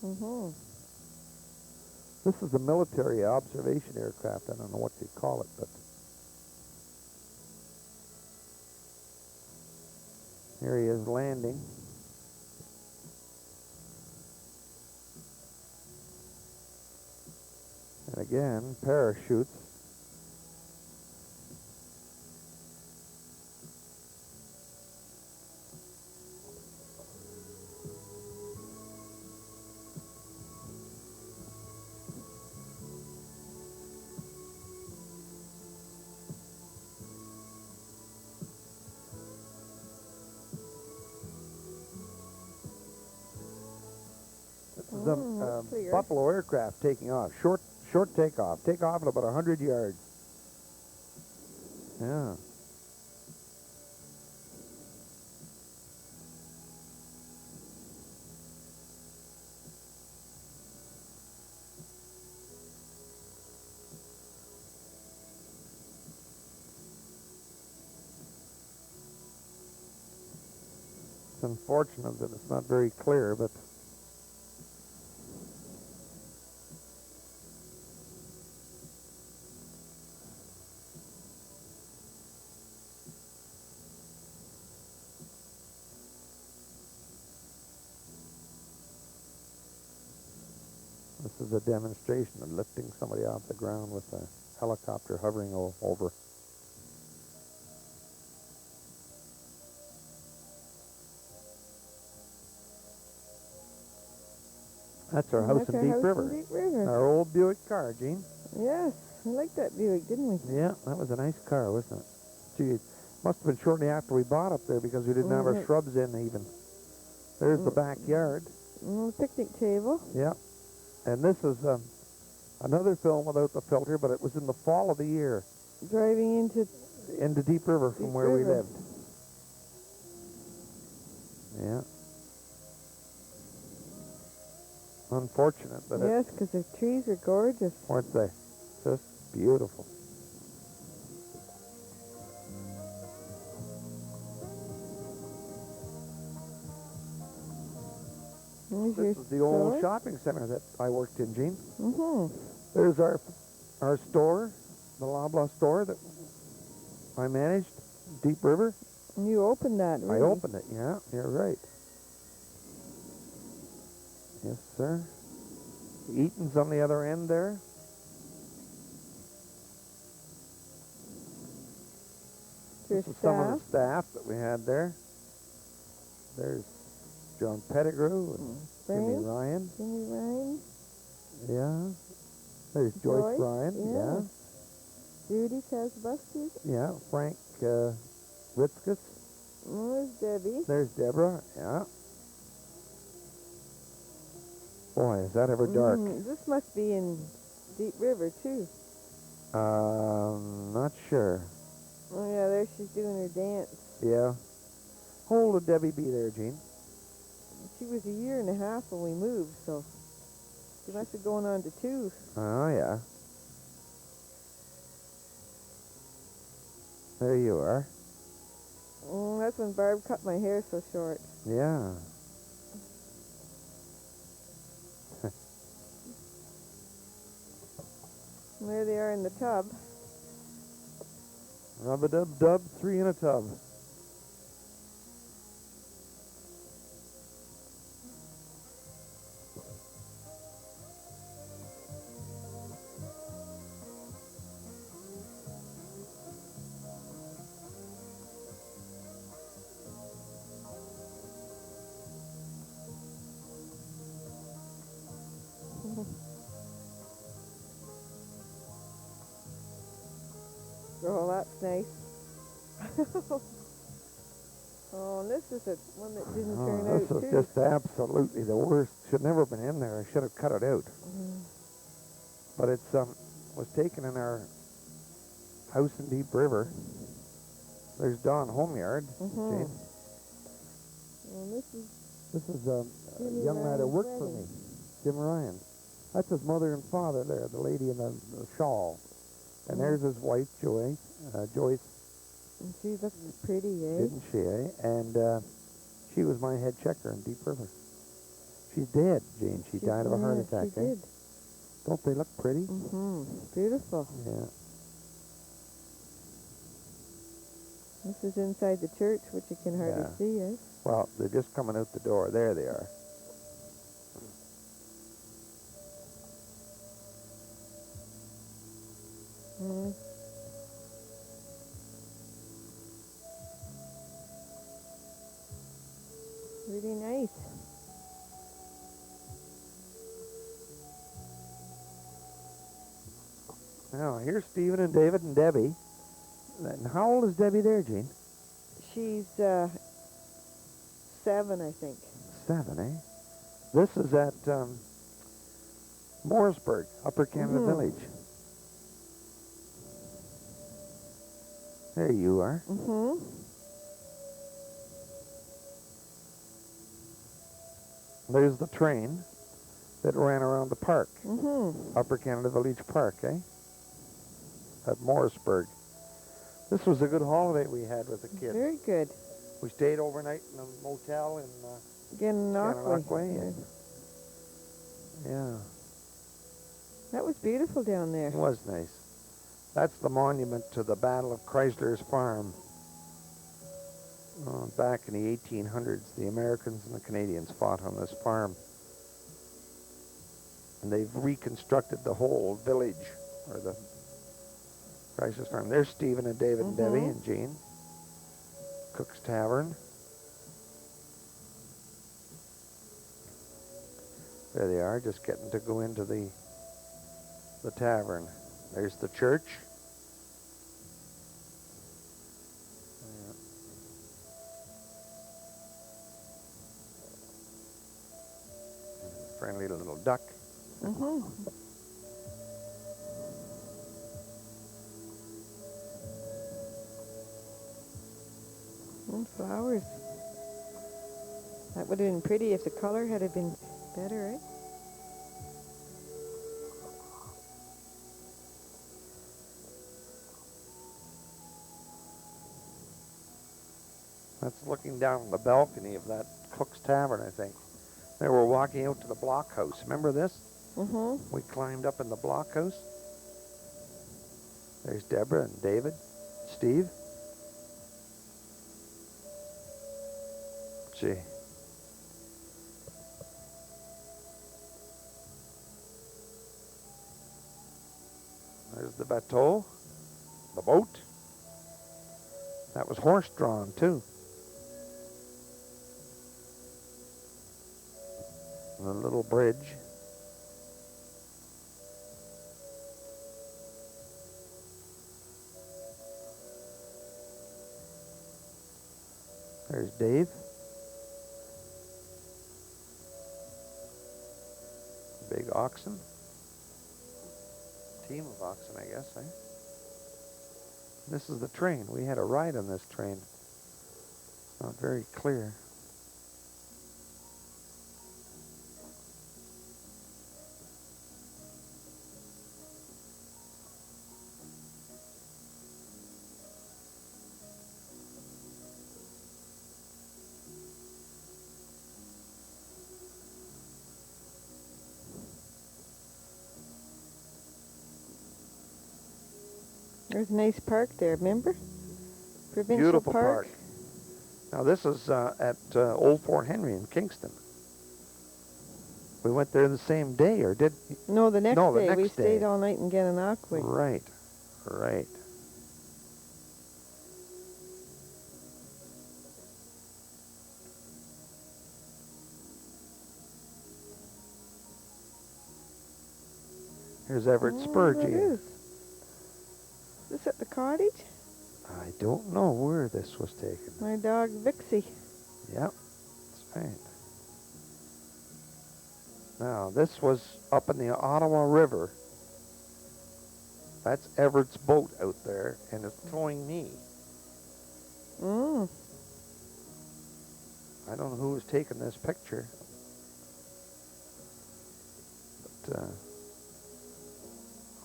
Mm-hmm. This is a military observation aircraft. I don't know what you call it, but here he is landing. And again, parachutes. is that's clear. Buffalo aircraft taking off. Short takeoff. Take off at about 100 yards. Yeah. It's unfortunate that it's not very clear, but this is a demonstration of lifting somebody off the ground with a helicopter hovering over. That's our house That's in our Deep house River. in Deep River. Our old Buick car, Gene. Yes, we liked that Buick, didn't we? Yeah, that was a nice car, wasn't it? Gee, it must have been shortly after we bought up there because we didn't have our shrubs in even. There's the backyard. Picnic table. Yeah. And this is another film without the filter, but it was in the fall of the year. Driving into Deep River from Deep where we River. lived. Yeah. Unfortunate, but yes, because the trees are gorgeous. weren't they? Just beautiful. There's This your is the old store. shopping center that I worked in, Gene. Mm-hmm. There's our store, the Loblaw store that I managed, Deep River. You opened that, really. I opened it, yeah, you're right. Yes, sir. Eaton's on the other end there. Your This is some staff. of the staff that we had there. There's John Pettigrew and Jimmy Frank, Ryan. Jimmy Ryan. Yeah. There's Joyce Joyce, Ryan. yeah. Judy Kazbusky. Yeah. Frank Ritzkus. There's Debbie. There's Deborah. Yeah. Boy, is that ever dark. This must be in Deep River, too. Not sure. Oh, yeah, there she's doing her dance. Yeah. How old would Debbie be there, Gene? She was a year and a half when we moved, so she must be going on to 2. Oh, yeah. There you are. That's when Barb cut my hair so short. Yeah. And there they are in the tub. Rub-a-dub-dub, 3 in a tub. Oh, that's nice. Oh, and this is one that didn't turn out, This is too. just absolutely the worst. Should never have been in there. I should have cut it out. But it's was taken in our house in Deep River. There's Don Homeyard. Jane. And This is a Jimmy young lad who Ryan's worked for wedding. me, Jim Ryan. That's his mother and father there, the lady in the shawl. And there's his wife, Joyce. and she looks pretty, eh? Didn't she, eh? And she was my head checker in Deep River. She's dead, Jane. She died of a heart attack, She eh? did. Don't they look pretty? Beautiful. Yeah. This is inside the church, which you can hardly Yeah. see, eh? Well, they're just coming out the door. There they are. Mm. Really nice. Now, here's Stephen and David and Debbie. And how old is Debbie there, Gene? She's 7, I think. 7, eh? This is at Morrisburg, Upper Canada Village. There you are. Mm-hmm. There's the train that ran around the park. Mm-hmm. Upper Canada Village Park, eh? At Morrisburg. This was a good holiday we had with the kids. Very good. We stayed overnight in a motel in Gananoque. Gananoque. Yeah, That was beautiful down there. it was nice. That's the monument to the Battle of Chrysler's Farm. Back in the 1800s, the Americans and the Canadians fought on this farm. And they've reconstructed the whole village, or the Chrysler's Farm. There's Stephen and David and Debbie and Jean. Cook's Tavern. There they are, just getting to go into the tavern. There's the church. Yeah. Friendly little duck. Mm-hmm. And flowers. That would have been pretty if the color had have been better, eh? That's looking down on the balcony of that Cook's Tavern, I think. There we're walking out to the blockhouse. Remember this? Mm-hmm. We climbed up in the blockhouse. There's Deborah and David, Steve. Gee. There's the bateau, the boat. That was horse-drawn, too. And a little bridge. There's Dave. Big oxen. Team of oxen, I guess, eh? This is the train. We had a ride on this train. It's not very clear. There's a nice park there, remember? Provincial Beautiful park. Now this is at Old Fort Henry in Kingston. We went there the same day, or did? No, the next No, the day. We next stayed day. all night in Gananoque. Right, right. Here's Everett Spur, What Gene. is this at the cottage? I don't know where this was taken. My dog Vixie. Yep, that's right. Now, this was up in the Ottawa River. That's Everett's boat out there, and it's towing me. Mm. I don't know who was taking this picture. But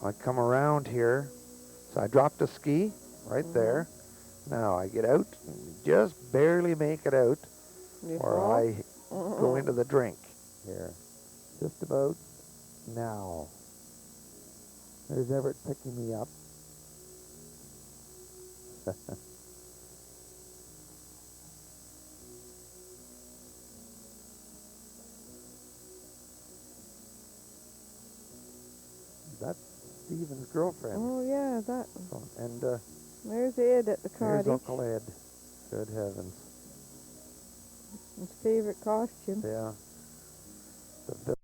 I come around here, so I dropped a ski right there. Now I get out and just barely make it out, You or fall? I go into the drink here. Just about now. There's Everett picking me up. That's Stephen's girlfriend. Oh, yeah, that. And There's Ed at the there's cottage. Uncle Ed. Good heavens. His favorite costume. Yeah. The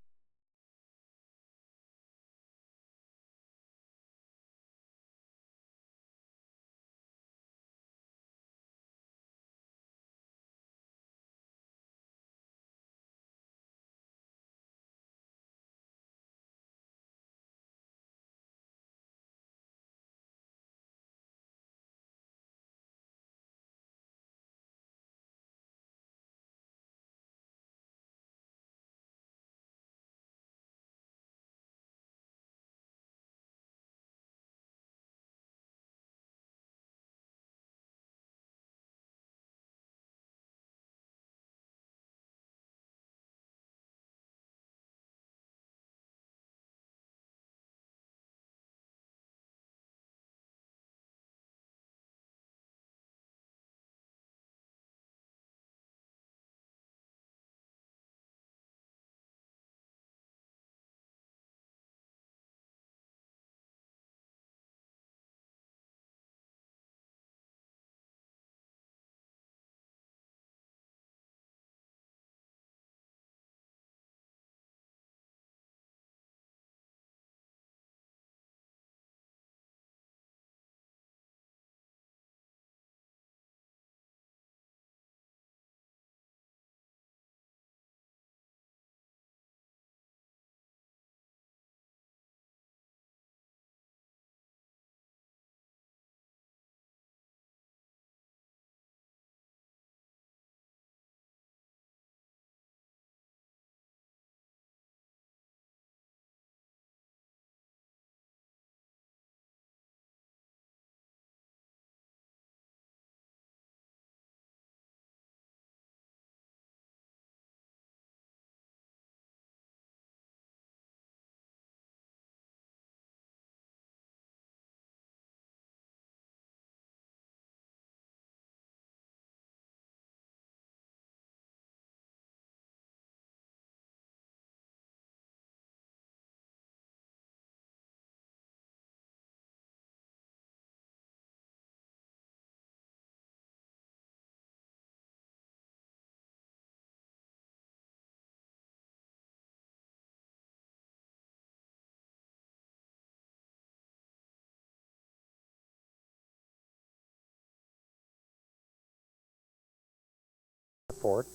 for it.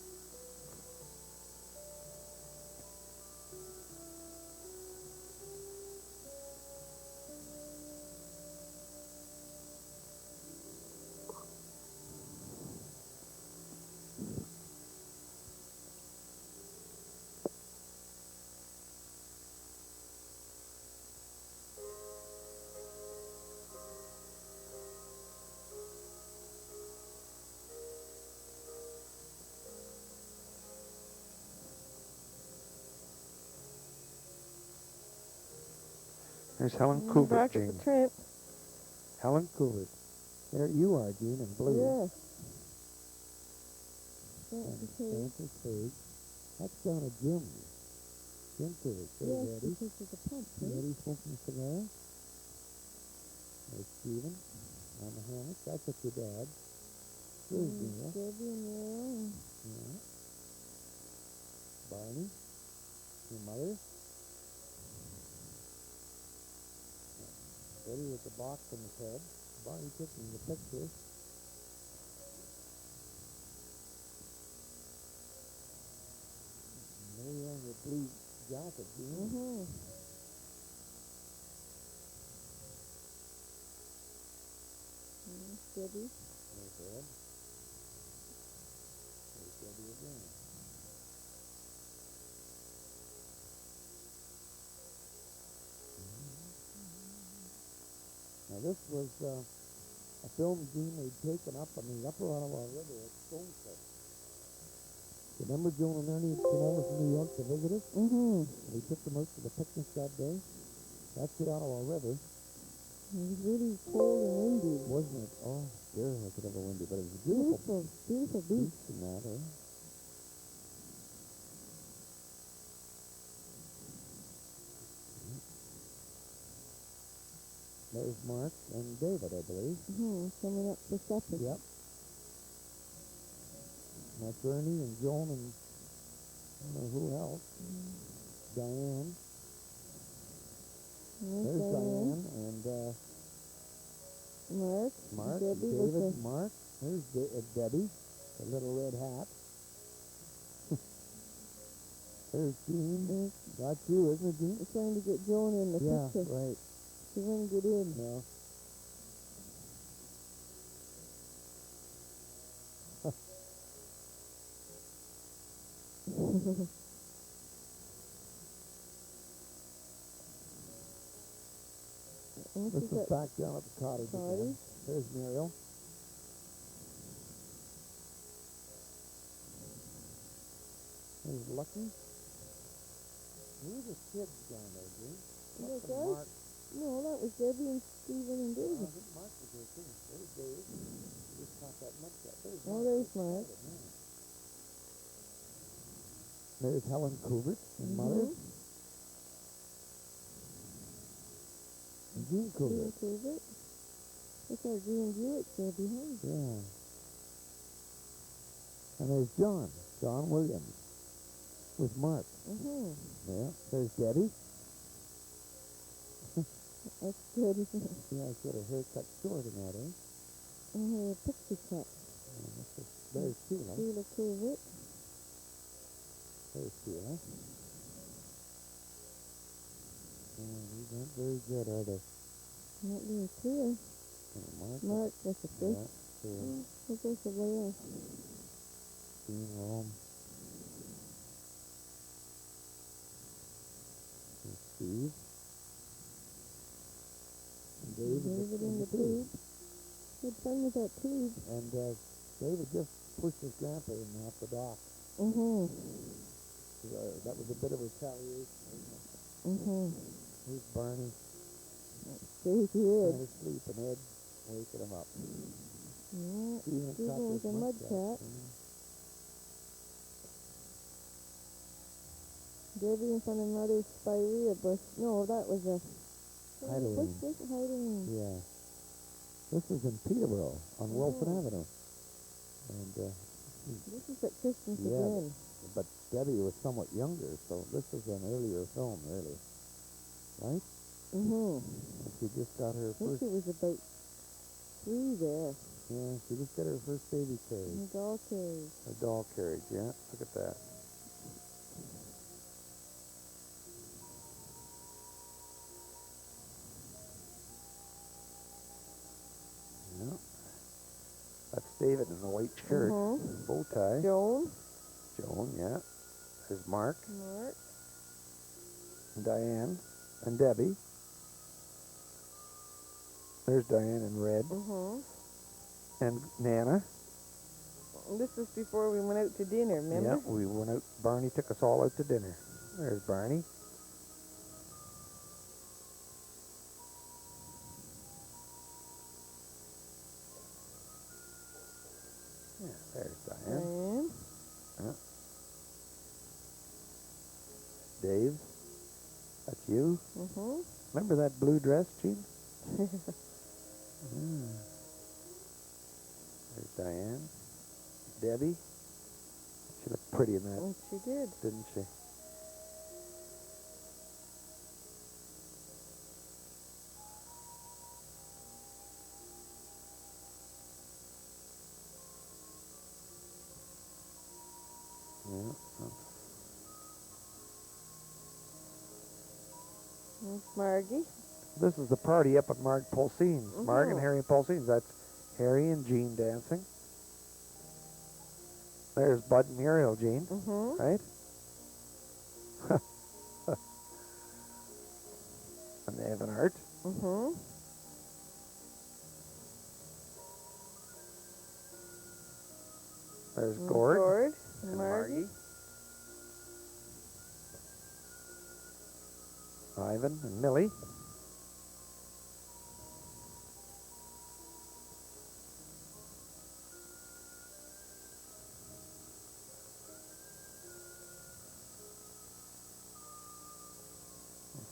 There's Helen Couvert, Back at Jean. the Trent. Helen Couvert. There you are, Jean, in blue. Yes. Santa's page. That's down at Jim. Jim Couvert. There's Yes, Eddie. because of the pump, Eddie smoking a cigar. There's Stephen on the hammock. That's at your dad. There's Dina. Debbie and Merle. Yeah. Barney. Your mother. Eddie with the box on his head. Barney taking the picture. And there you are in your blue jacket, Gina. Mm-hmm. Debbie. There's Ed. There's Debbie again. Now this was a film Gene had taken up on the Upper Ottawa River at Stonecliff. Remember Joan and Ernie came over from New York to visit us? Mm-hmm. We took them out to the picnic that day. That's the Ottawa River. It was really cold and windy. Wasn't it? Oh, dear, I could have a windy, but it was a beautiful Beautiful beach. beach and that, eh? There's Mark and David, I believe. Mm-hmm. Coming up for supper. Yep. That's Ernie and Joan and I don't know who else. Diane. There's Diane and Mark. Mark, Debbie David, with Mark. There's Debbie, the little red hat. There's Jean. That's you, isn't it, Jean? We're trying to get Joan in the Yeah, picture. right. She wouldn't get in. No. And This she's is at back down at the cottage again. cottage. There's Muriel. There's Lucky. Who are the kids down there, Jean? Yeah, That's guys. Mark. No, that was Debbie and Stephen and I David. think Mark was there too. There's Dave. He just caught that mugshot. There's Oh, there's Mark. There's Helen Couvert and Mother. And Jean Couvert. Jean Couvert. Look how Jean Buick there behind. Yeah. And there's John. John Williams. With Mark. Mm-hmm. Yeah. There's Debbie. That's good, isn't it? Yeah, she had her hair cut short in that, eh? And her pixie cut. There's Sheila. Sheila Couvert. There's Sheila. And these aren't very good, are they? Not very clear. And Mark. Mark with the fish. Yeah, sure. Look at the layer. Jean Rome. There's Steve. And David in the tube. Had fun with that tube. And David just pushed his grandpa in off the dock. Mm-hmm. That was a bit of retaliation, wasn't it? Mm-hmm. Here's Barney Stay here. trying to sleep and Ed waking him up. Yeah. Stephen Stephen caught with this a mud mugshot. cat. Debbie in front of Mother's spirea bush. No, that was a... Hiding. What's this? Hiding. Yeah. This is in Peterborough on Wilson Avenue. And This is at Christmas Yeah. again. but Debbie was somewhat younger, so this is an earlier film, really. Right? Mm-hmm. And she just got her I think first. she was about 3 there. Yeah, she just got her first baby carriage. A doll cage. A doll carriage, yeah. Look at that. Yeah. That's David in the white shirt, bow tie. Joan. Joan, yeah. There's Mark, Mark. Diane, and Debbie. There's Diane in red. And Nana. This was before we went out to dinner, remember? Yeah, we went out. Barney took us all out to dinner. There's Barney. Yeah, there's Diane. Yeah. Dave. That's you. Remember that blue dress, Gene? There's Diane. Debbie. She looked pretty in that. Oh, she did. Didn't she? Yeah. There's Margie. This is the party up at Marg Polsine's. Marg and Harry Polsine's. That's Harry and Jean dancing. There's Bud and Muriel, Jean. Right? And Evan Art. There's Gord. Gord. And Margie. Ivan and Millie.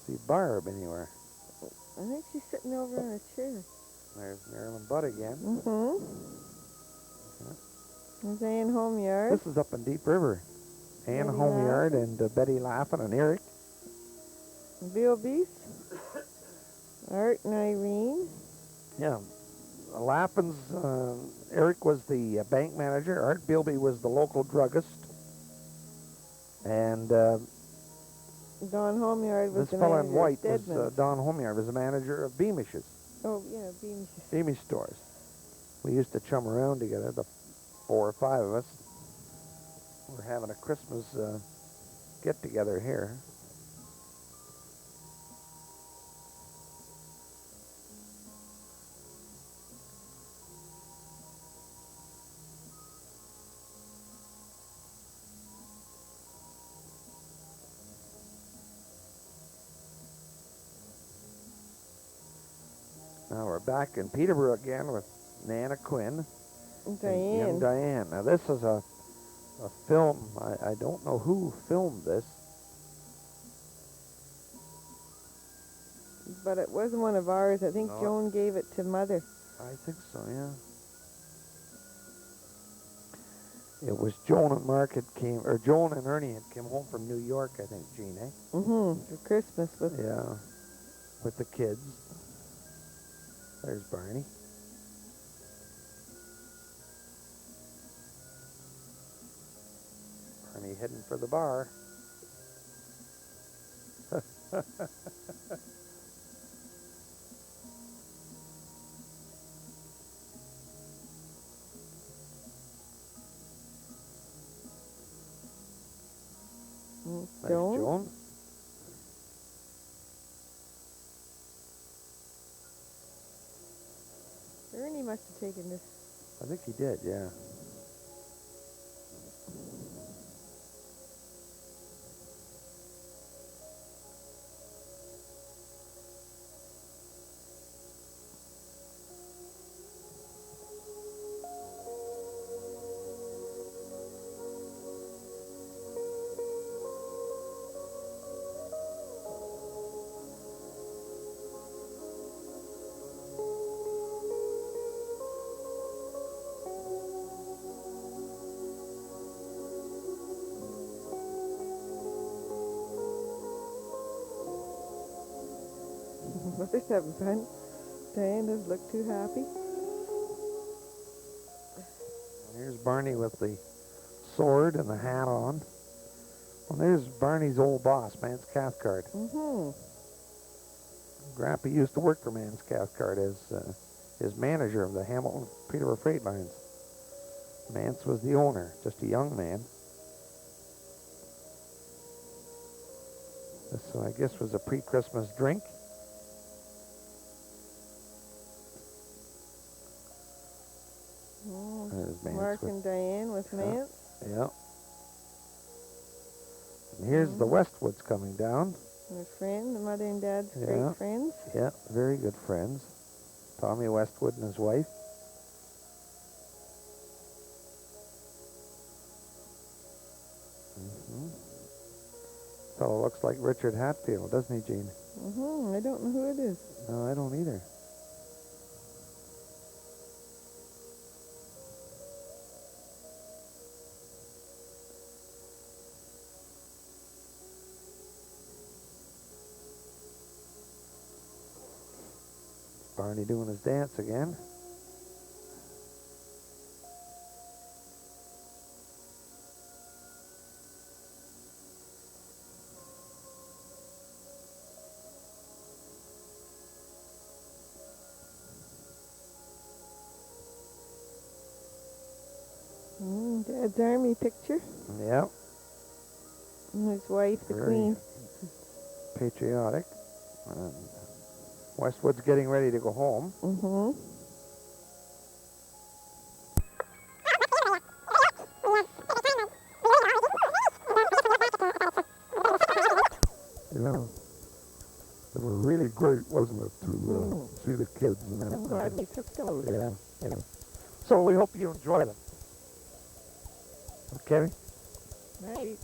See Barb anywhere. I think she's sitting over on a chair. There's Marilyn Budd again. There's Ann Homeyard. This is up in Deep River. Ann Betty Homeyard and Betty Laughlin and Eric. Bill Beast. Art and Irene. Yeah. Laughlin's, Eric was the bank manager. Art Bilby was the local druggist. And Don Homeyard was this the fellow manager in white of was Don Homeyard was the manager of Beamish's. Oh, yeah, Beamish. Beamish stores. We used to chum around together, the 4 or 5 of us. We're having a Christmas get-together here. Now we're back in Peterborough again with Nana Quinn and young Diane. Now this is a film. I don't know who filmed this. But it wasn't one of ours. I think No. Joan gave it to Mother. I think so, yeah. It was Joan and Mark had came, or Joan and Ernie had come home from New York, I think, Gene, eh? For Christmas with Yeah, with the kids. There's Barney. Barney heading for the bar. There's Joan. Joan. Ernie must have taken this. I think he did, yeah. Mother's having fun. Diane doesn't look too happy. Here's Barney with the sword and the hat on. Well, there's Barney's old boss, Mance Cathcart. Mm-hmm. Grappy used to work for Mance Cathcart as manager of the Hamilton Peterborough Freight Lines. Mance was the owner, just a young man. This, I guess, was a pre-Christmas drink. There's Mance Mark and Diane with Mance. Yeah. And here's the Westwoods coming down. Their friend, the mother and dad's Yeah. great friends. Yeah, very good friends. Tommy Westwood and his wife. Fellow looks like Richard Hatfield, doesn't he, Gene? Mm-hmm. I don't know who it is. No, I don't either. Barney doing his dance again. Dad's army picture. Yep, And his wife, the Very queen. patriotic. Westwood's getting ready to go home. Mm-hmm. You know, it was really great, wasn't it, to see the kids and that. I'm glad we took those. Yeah, yeah. So we hope you enjoy them. Okay? Right.